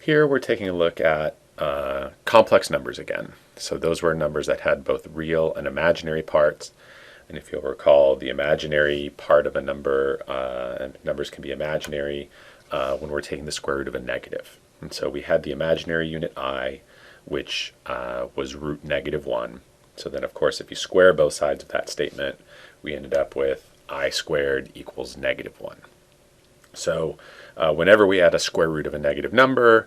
Here we're taking a look at complex numbers again. So those were numbers that had both real and imaginary parts. And if you'll recall, the imaginary part of a number, numbers can be imaginary when we're taking the square root of a negative. And so we had the imaginary unit I, which was root -1. So then, of course, if you square both sides of that statement, we ended up with I squared equals -1. So whenever we had a square root of a negative number,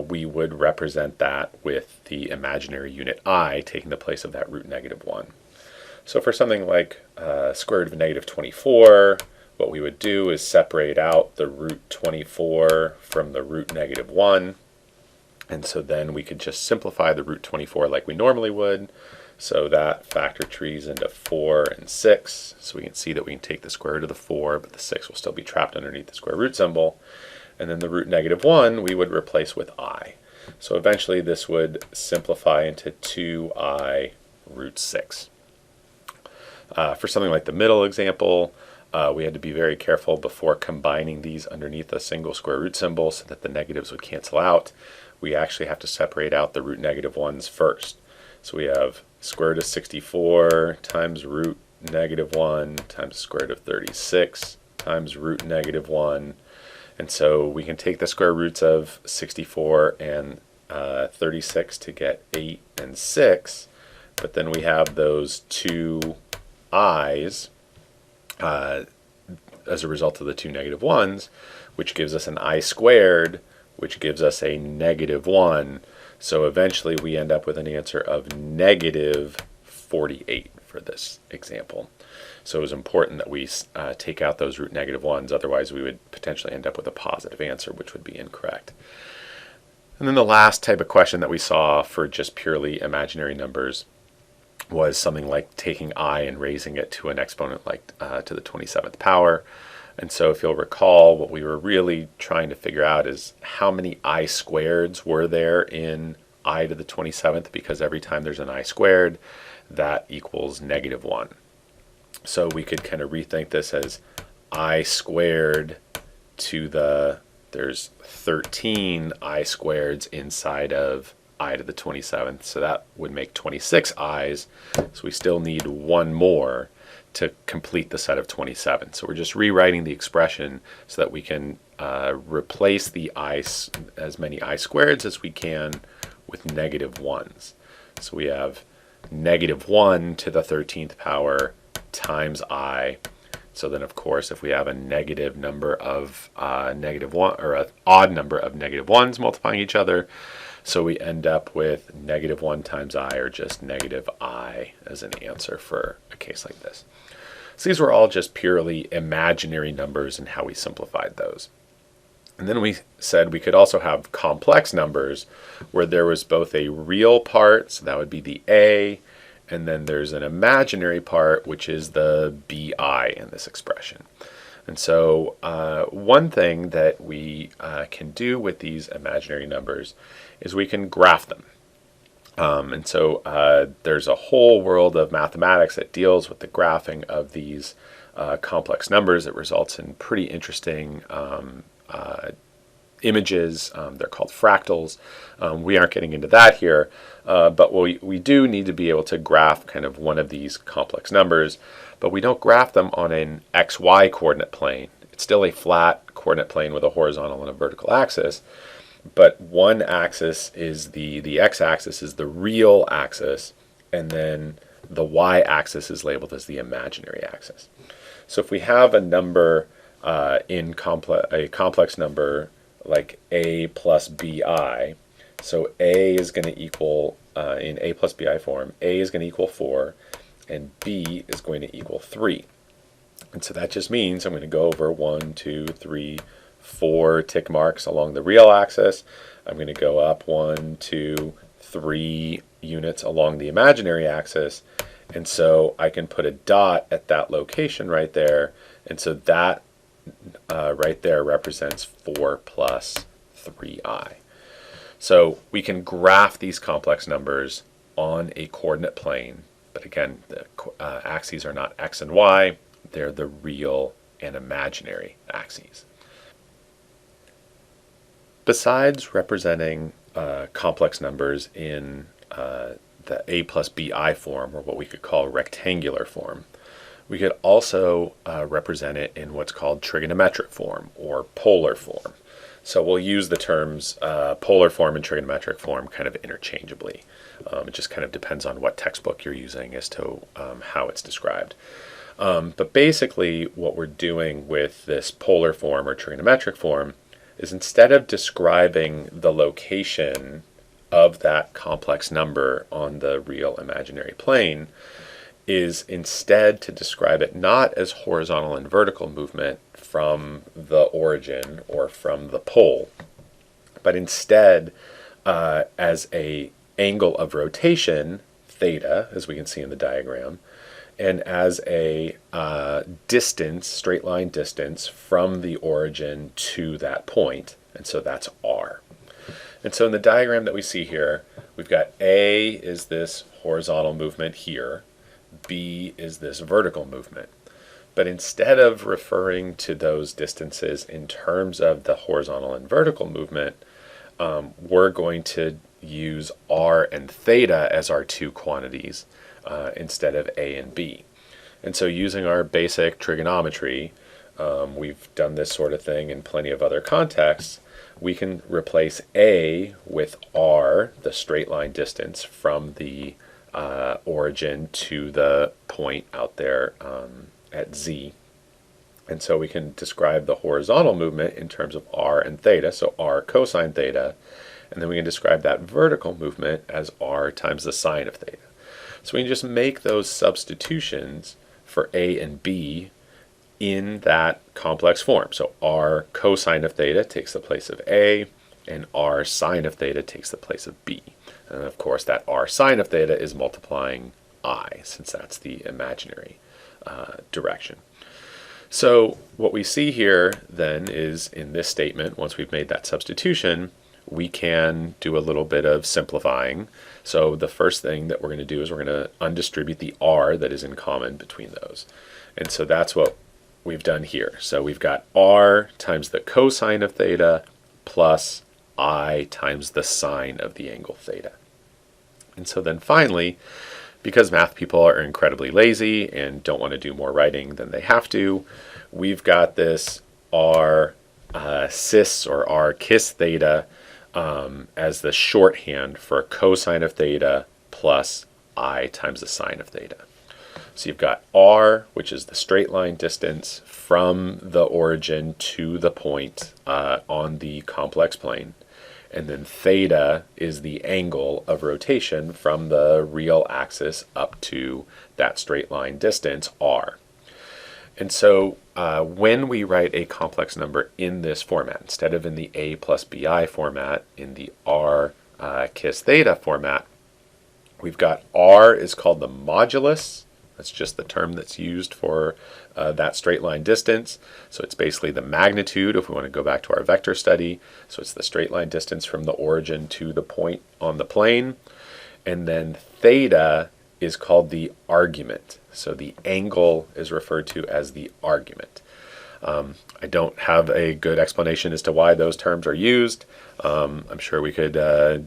we would represent that with the imaginary unit I taking the place of that root -1. So for something like square root of a -24, what we would do is separate out the root 24 from the root -1. And so then we could just simplify the root 24 like we normally would. So that factor trees into 4 and 6. So we can see that we can take the square root of the 4, but the 6 will still be trapped underneath the square root symbol. And then the root -1 we would replace with I. So eventually this would simplify into 2I root 6. For something like the middle example, we had to be very careful before combining these underneath a single square root symbol so that the negatives would cancel out. We actually have to separate out the root -1s first. So we have square root of 64 times root -1 times the square root of 36 times root -1. And so we can take the square roots of 64 and 36 to get 8 and 6. But then we have those two i's as a result of the two -1s, which gives us an I squared, which gives us a -1. So eventually we end up with an answer of -48 for this example. So it was important that we take out those root -1s, otherwise we would potentially end up with a positive answer, which would be incorrect. And then the last type of question that we saw for just purely imaginary numbers was something like taking I and raising it to an exponent like to the 27th power. And so if you'll recall, what we were really trying to figure out is how many I squareds were there in I to the 27th, because every time there's an I squared, that equals -1. So we could kind of rethink this as I squared to the, there's 13 I squareds inside of I to the 27th, so that would make 26 i's. So we still need one more to complete the set of 27. So we're just rewriting the expression so that we can replace the i's, as many I squareds as we can, with -1s. So we have -1 to the 13th power times I. So then, of course, if we have a negative number of -1, or an odd number of -1s multiplying each other, so we end up with -1 times I, or just -I, as an answer for a case like this. So these were all just purely imaginary numbers and how we simplified those. And then we said we could also have complex numbers where there was both a real part, so that would be the A, and then there's an imaginary part, which is the BI in this expression. And so one thing that we can do with these imaginary numbers is we can graph them. And so there's a whole world of mathematics that deals with the graphing of these complex numbers. It results in pretty interesting images. They're called fractals. We aren't getting into that here, but we do need to be able to graph kind of one of these complex numbers, but we don't graph them on an XY coordinate plane. It's still a flat coordinate plane with a horizontal and a vertical axis, but one axis is the x-axis is the real axis, and then the y-axis is labeled as the imaginary axis. So if we have a number a complex number like a plus bi, so a is going to equal, in a plus bi form, a is going to equal 4, and b is going to equal 3. And so that just means I'm going to go over 1, 2, 3, 4 tick marks along the real axis. I'm going to go up 1, 2, 3 units along the imaginary axis. And so I can put a dot at that location right there. And so that right there represents 4 plus 3i. So we can graph these complex numbers on a coordinate plane. But again, the axes are not x and y. They're the real and imaginary axes. Besides representing complex numbers in the a plus bi form, or what we could call rectangular form, we could also represent it in what's called trigonometric form or polar form. So we'll use the terms polar form and trigonometric form kind of interchangeably. It just kind of depends on what textbook you're using as to how it's described. But basically what we're doing with this polar form or trigonometric form is, instead of describing the location of that complex number on the real imaginary plane, is instead to describe it not as horizontal and vertical movement from the origin or from the pole, but instead as a angle of rotation, theta, as we can see in the diagram, and as a distance, straight line distance from the origin to that point, and so that's r. And so in the diagram that we see here, we've got A is this horizontal movement here, B is this vertical movement. But instead of referring to those distances in terms of the horizontal and vertical movement, we're going to use r and theta as our two quantities instead of A and B. And so using our basic trigonometry, we've done this sort of thing in plenty of other contexts. We can replace A with r, the straight line distance from the origin to the point out there at z. And so we can describe the horizontal movement in terms of r and theta, so r cosine theta, and then we can describe that vertical movement as r times the sine of theta. So we can just make those substitutions for A and B in that complex form. So r cosine of theta takes the place of A, and r sine of theta takes the place of B. And of course that r sine of theta is multiplying I, since that's the imaginary direction. So what we see here then is, in this statement, once we've made that substitution, we can do a little bit of simplifying. So the first thing that we're going to do is we're going to undistribute the r that is in common between those. And so that's what we've done here. So we've got r times the cosine of theta plus I times the sine of the angle theta. And so then finally, because math people are incredibly lazy and don't want to do more writing than they have to, we've got this r cis or r kis theta as the shorthand for cosine of theta plus I times the sine of theta. So you've got r, which is the straight line distance from the origin to the point on the complex plane. And then theta is the angle of rotation from the real axis up to that straight line distance, r. And so when we write a complex number in this format, instead of in the a plus bi format, in the r kis theta format, we've got r is called the modulus. That's just the term that's used for that straight line distance. So it's basically the magnitude, if we want to go back to our vector study. So it's the straight line distance from the origin to the point on the plane. And then theta is called the argument. So the angle is referred to as the argument. I don't have a good explanation as to why those terms are used. I'm sure we could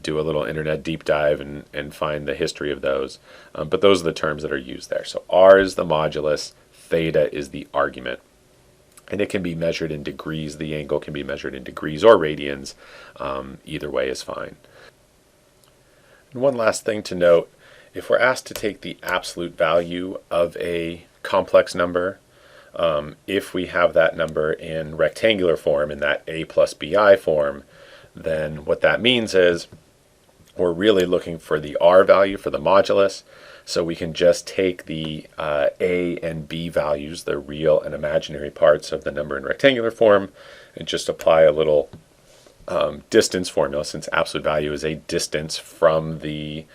do a little internet deep dive and find the history of those. But those are the terms that are used there. So r is the modulus, theta is the argument. And it can be measured in degrees. The angle can be measured in degrees or radians. Either way is fine. And one last thing to note, if we're asked to take the absolute value of a complex number, if we have that number in rectangular form, in that a plus bi form, then what that means is we're really looking for the r value for the modulus. So we can just take the a and b values, the real and imaginary parts of the number in rectangular form, and just apply a little distance formula, since absolute value is a distance from the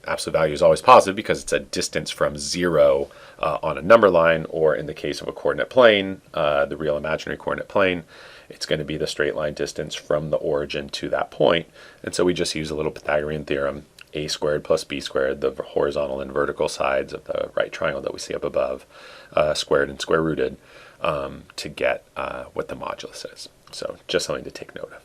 absolute value is always positive because it's a distance from 0 on a number line, or in the case of a coordinate plane, the real imaginary coordinate plane, it's going to be the straight line distance from the origin to that point. And so we just use a little Pythagorean theorem, a squared plus b squared, the horizontal and vertical sides of the right triangle that we see up above, squared and square rooted. to get what the modulus is. So just something to take note of.